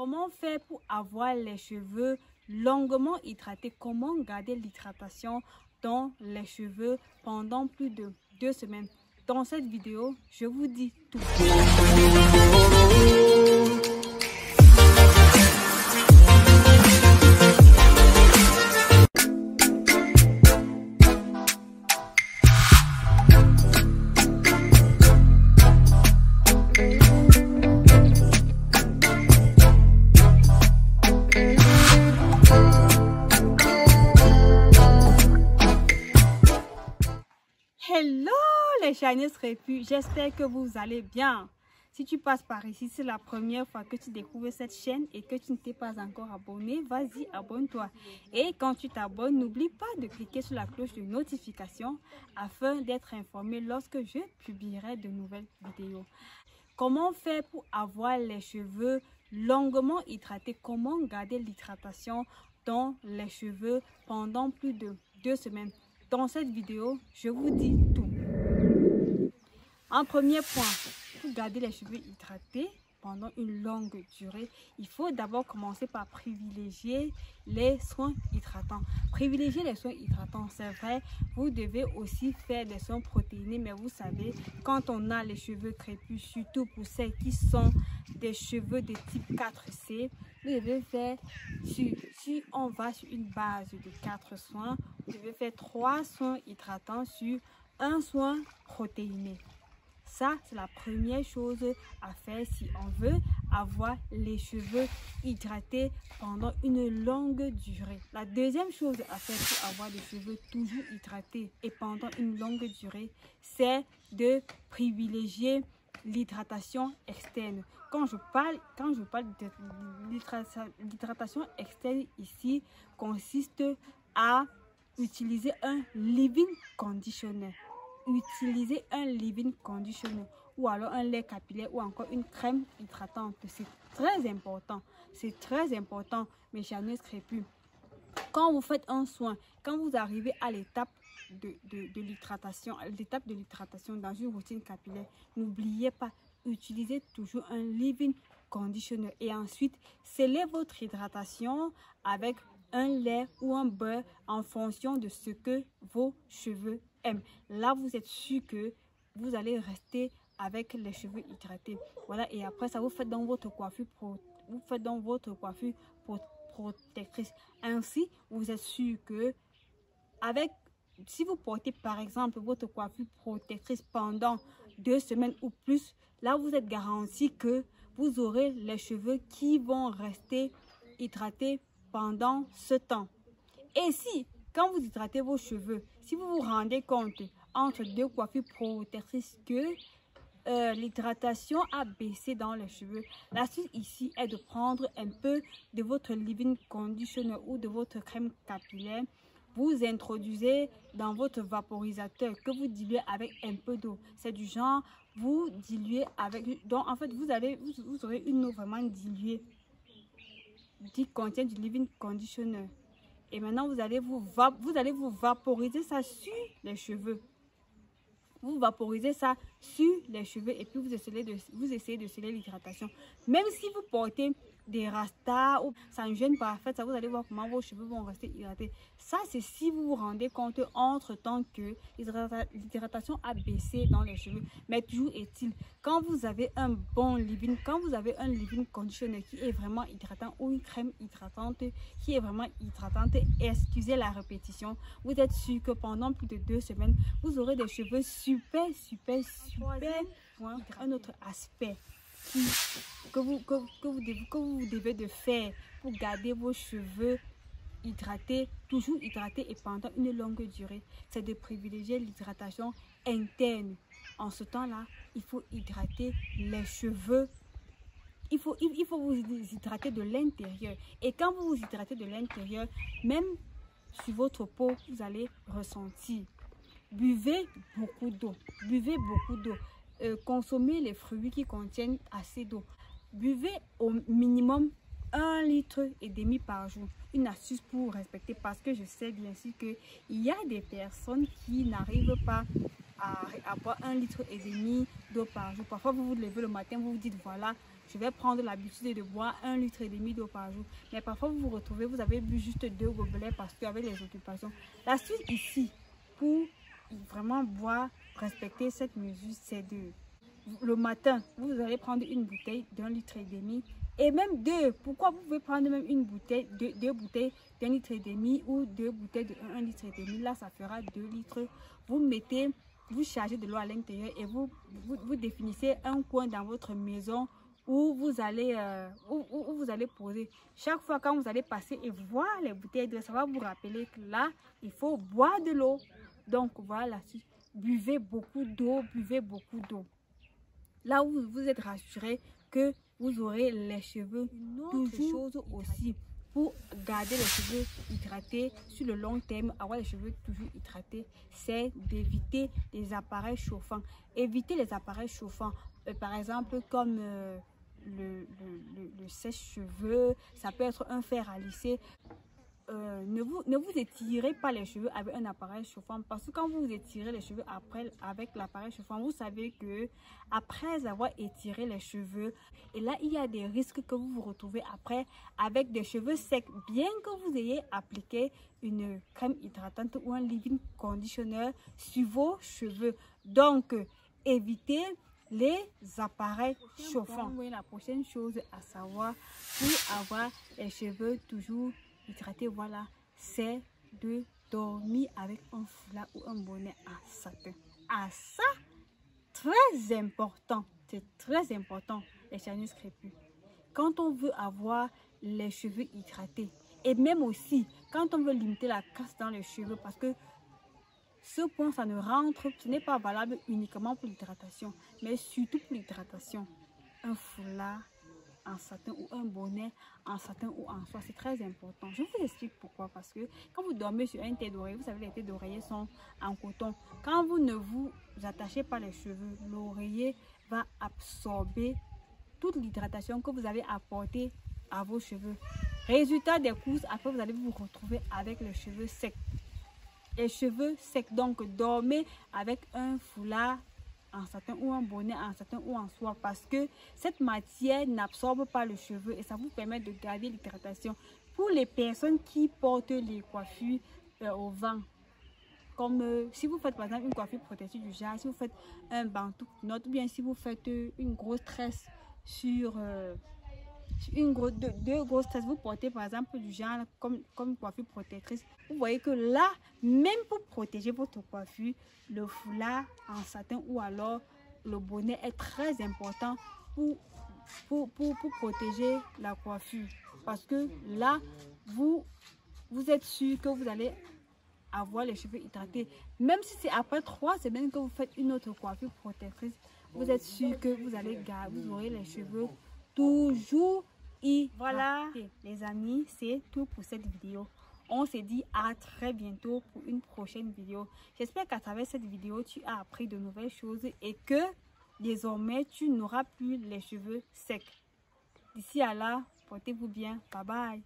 Comment faire pour avoir les cheveux longuement hydratés? Comment garder l'hydratation dans les cheveux pendant plus de 2 semaines? Dans cette vidéo, je vous dis tout. Hello les Shiny Repus, j'espère que vous allez bien. Si tu passes par ici, c'est la première fois que tu découvres cette chaîne et que tu ne t'es pas encore abonné, vas-y, abonne-toi. Et quand tu t'abonnes, n'oublie pas de cliquer sur la cloche de notification afin d'être informé lorsque je publierai de nouvelles vidéos. Comment faire pour avoir les cheveux longuement hydratés? Comment garder l'hydratation dans les cheveux pendant plus de 2 semaines? Dans cette vidéo, je vous dis tout. En premier point, pour garder les cheveux hydratés pendant une longue durée, il faut d'abord commencer par privilégier les soins hydratants. Privilégier les soins hydratants, c'est vrai, vous devez aussi faire des soins protéinés, mais vous savez, quand on a les cheveux crépus, surtout pour celles qui sont des cheveux de type 4C, vous devez faire, si on va sur une base de 4 soins, vous devez faire 3 soins hydratants sur un soin protéiné. Ça, c'est la première chose à faire si on veut avoir les cheveux hydratés pendant une longue durée. La deuxième chose à faire pour avoir des cheveux toujours hydratés et pendant une longue durée, c'est de privilégier l'hydratation externe. Quand je parle de l'hydratation externe ici, consiste à utiliser un leave-in conditioner. Utiliser un leave-in conditioner ou alors un lait capillaire ou encore une crème hydratante. C'est très important. C'est très important, mes Shiny Repus. Quand vous faites un soin, quand vous arrivez à l'étape de l'hydratation, dans une routine capillaire, n'oubliez pas, utilisez toujours un leave-in conditioner et ensuite scellez votre hydratation avec un lait ou un beurre en fonction de ce que vos cheveux aiment. Là, vous êtes sûr que vous allez rester avec les cheveux hydratés. Voilà, et après ça, vous faites dans votre coiffure protectrice. Ainsi, vous êtes sûr que si vous portez par exemple votre coiffure protectrice pendant 2 semaines ou plus, là vous êtes garanti que vous aurez les cheveux qui vont rester hydratés pendant ce temps. Et si, quand vous hydratez vos cheveux, si vous vous rendez compte entre 2 coiffures protectrices que l'hydratation a baissé dans les cheveux, l'astuce ici est de prendre un peu de votre leave-in conditioner ou de votre crème capillaire. Vous introduisez dans votre vaporisateur que vous diluez avec un peu d'eau. C'est du genre, vous diluez avec... Donc en fait, vous aurez une eau vraiment diluée qui contient du leave-in conditioner. Et maintenant, vous allez vous vaporiser ça sur les cheveux. Vous vaporisez ça sur les cheveux et puis vous essayez de sceller l'hydratation. Même si vous portez des rastas ou ça ne gêne pas, en fait, ça vous allez voir comment vos cheveux vont rester hydratés. Ça, c'est si vous vous rendez compte entre temps que l'hydratation a baissé dans les cheveux. Mais toujours est-il, quand vous avez un bon leave-in, quand vous avez un leave-in conditioner qui est vraiment hydratant ou une crème hydratante qui est vraiment hydratante, excusez la répétition, vous êtes sûr que pendant plus de 2 semaines, vous aurez des cheveux super. Un autre aspect que vous devez de faire pour garder vos cheveux hydratés, toujours hydratés et pendant une longue durée, c'est de privilégier l'hydratation interne. En ce temps-là, il faut hydrater les cheveux. Il faut vous hydrater de l'intérieur. Et quand vous vous hydratez de l'intérieur, même sur votre peau, vous allez ressentir. Buvez beaucoup d'eau. Consommez les fruits qui contiennent assez d'eau. Buvez au minimum 1,5 litre par jour. Une astuce pour respecter, parce que je sais bien sûr qu'il y a des personnes qui n'arrivent pas à boire 1,5 litre d'eau par jour. Parfois, vous vous levez le matin, vous vous dites, voilà, je vais prendre l'habitude de boire 1,5 litre d'eau par jour. Mais parfois, vous vous retrouvez, vous avez bu juste 2 gobelets parce qu'avec les occupations. L'astuce ici, pour vraiment boire, respecter cette mesure, c'est le matin, vous allez prendre une bouteille d'1,5 litre et même 2. Pourquoi vous pouvez prendre même une bouteille, deux bouteilles d'1,5 litre ou 2 bouteilles de 1,5 litre. Là, ça fera 2 litres. Vous chargez de l'eau à l'intérieur et vous définissez un coin dans votre maison où vous allez poser. Chaque fois quand vous allez passer et voir les bouteilles d'eau, ça va vous rappeler que là, il faut boire de l'eau. Donc voilà, buvez beaucoup d'eau, buvez beaucoup d'eau. Là où vous êtes rassuré que vous aurez les cheveux. Une autre chose aussi pour garder les cheveux hydratés sur le long terme, avoir les cheveux toujours hydratés, c'est d'éviter les appareils chauffants. Éviter les appareils chauffants, par exemple comme le sèche-cheveux, ça peut être un fer à lisser. Ne vous étirez pas les cheveux avec un appareil chauffant parce que quand vous étirez les cheveux avec l'appareil chauffant, vous savez que après avoir étiré les cheveux, et là il y a des risques que vous vous retrouvez après avec des cheveux secs, bien que vous ayez appliqué une crème hydratante ou un leave-in conditioner sur vos cheveux. Donc évitez les appareils chauffants. La prochaine chose à savoir pour avoir les cheveux toujours hydraté, voilà, c'est de dormir avec un foulard ou un bonnet à satin. Ah ça, très important, c'est très important, les charnus crépus. Quand on veut avoir les cheveux hydratés et même aussi quand on veut limiter la casse dans les cheveux, parce que ce point, ça ne rentre, ce n'est pas valable uniquement pour l'hydratation, mais surtout pour l'hydratation. Un foulard en satin ou un bonnet en satin ou en soie, c'est très important. Je vous explique pourquoi. Parce que quand vous dormez sur un tête d'oreiller, vous savez, les têtes d'oreiller sont en coton. Quand vous ne vous attachez pas les cheveux, l'oreiller va absorber toute l'hydratation que vous avez apportée à vos cheveux. Résultat des courses, après vous allez vous retrouver avec les cheveux secs. Les cheveux secs, donc dormez avec un foulard en satin ou un bonnet en satin ou en soie parce que cette matière n'absorbe pas le cheveu et ça vous permet de garder l'hydratation. Pour les personnes qui portent les coiffures au vent, comme si vous faites par exemple une coiffure protégée du genre, si vous faites un bantou note, ou bien si vous faites une grosse tresse sur deux grosses tresses, vous portez par exemple du genre comme coiffure protectrice, vous voyez que là, même pour protéger votre coiffure, le foulard en satin ou alors le bonnet est très important pour protéger la coiffure, parce que là vous êtes sûr que vous allez avoir les cheveux hydratés. Même si c'est après 3 semaines que vous faites une autre coiffure protectrice, vous êtes sûr que vous aurez les cheveux toujours hydratés. Voilà les amis, c'est tout pour cette vidéo. On se dit à très bientôt pour une prochaine vidéo. J'espère qu'à travers cette vidéo tu as appris de nouvelles choses et que désormais tu n'auras plus les cheveux secs. D'ici à là, portez-vous bien. Bye bye.